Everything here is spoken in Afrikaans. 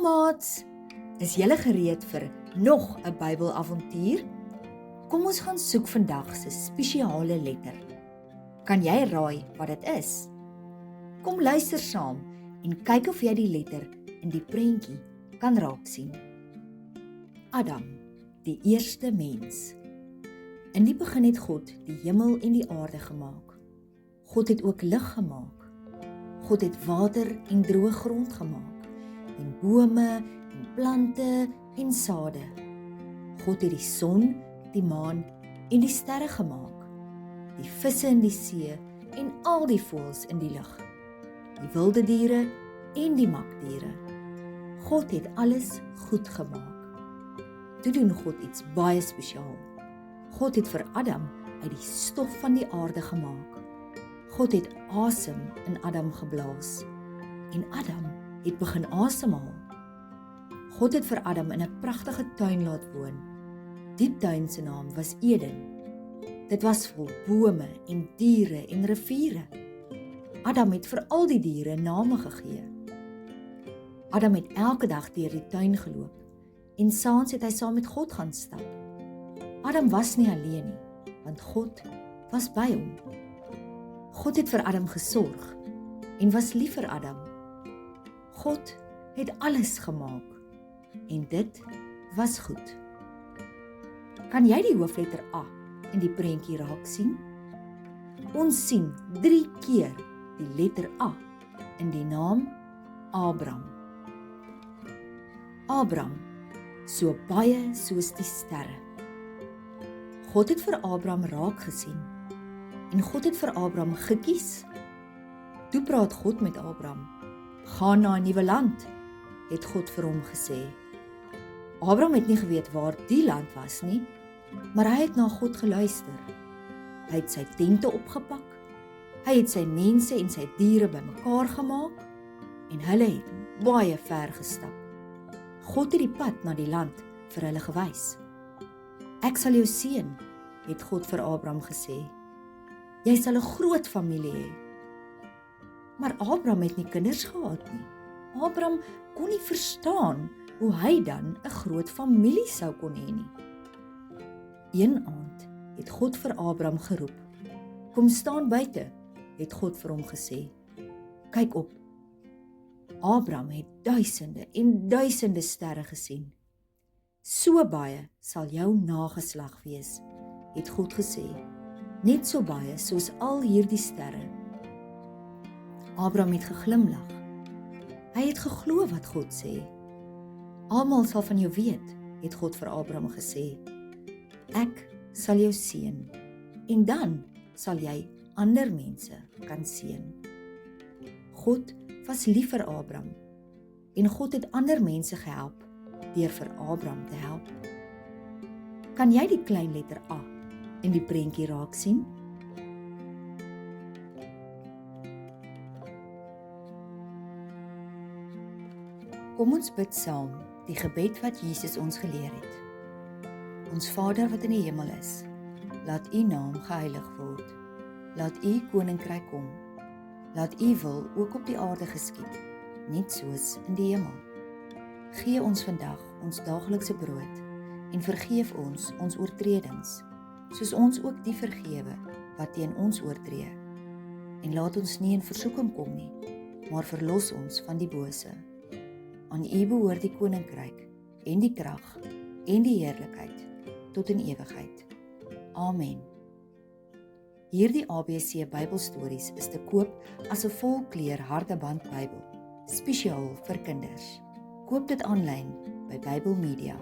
maats, is julle gereed vir nog 'n Bybelavontuur? Kom ons gaan soek vandag se spesiale letter. Kan jy raai wat dit is? Kom luister saam en kyk of jy die letter in die prentjie kan raak sien. Adam, die eerste mens. In die begin het God die hemel en die aarde gemaak. God het ook lig gemaak. God het water en droë grond gemaak, en bome en plante en sade. God het die son, die maan en die sterre gemaak, die visse in die see en al die voëls in die lug, die wilde diere en die makdiere. God het alles goed gemaak. Toe doen God iets baie spesiaal. God het vir Adam uit die stof van die aarde gemaak. God het asem in Adam geblaas en Adam het begin asemhaal. God het vir Adam in 'n pragtige tuin laat woon. Die tuin se naam was Eden. Dit was vol bome en diere en riviere. Adam het vir al die diere name gegee. Adam het elke dag deur die tuin geloop en saans het hy saam met God gaan stap. Adam was nie alleen nie, want God was by hom. God het vir Adam gesorg en was lief vir Adam. God het alles gemaak en dit was goed. Kan jy die hoofletter A in die prentjie raak sien? Ons sien 3 keer die letter A in die naam Abram. Abram, so baie soos die sterre. God het vir Abram raak gesien en God het vir Abram gekies. Toe praat God met Abram. Gaan na 'n nuwe land, het God vir hom gesê. Abram het nie geweet waar die land was nie, maar hy het na God geluister. Hy het sy tente opgepak, hy het sy mense en sy diere bymekaar gemaak en hulle het baie ver gestap. God het die pad na die land vir hulle gewys. Ek sal jou seën, het God vir Abram gesê. Jy sal 'n groot familie hê. Maar Abram het nie kinders gehad nie. Abram kon nie verstaan hoe hy dan 'n groot familie sou kon hê nie. Een aand het God vir Abram geroep. Kom staan buite, het God vir hom gesê. Kyk op. Abram het duisende en duisende sterre gesien. So baie sal jou nageslag wees, het God gesê. Net so baie soos al hierdie sterre. Abram het geglimlag. Hy het geglo wat God sê. Almal sal van jou weet, het God vir Abram gesê. Ek sal jou seën en dan sal jy ander mense kan seën. God was lief vir Abram en God het ander mense gehelp deur vir Abram te help. Kan jy die klein letter A in die prentjie raak sien? Kom ons bid saam die gebed wat Jesus ons geleer het. Ons Vader wat in die hemel is, laat U naam geheilig word. Laat U koninkryk kom. Laat U wil ook op die aarde geskied, net soos in die hemel. Gee ons vandag ons daaglikse brood en vergeef ons oortredings, soos ons ook die vergewe wat teen ons oortree. En laat ons nie in versoeking kom nie, maar verlos ons van die bose. Aan U behoort die koninkryk en die krag en die heerlikheid tot in ewigheid. Amen. Hierdie ABC Bybelstories is te koop as 'n volkleur hardeband Bybel, spesiaal vir kinders. Koop dit aanlyn by Bybel Media.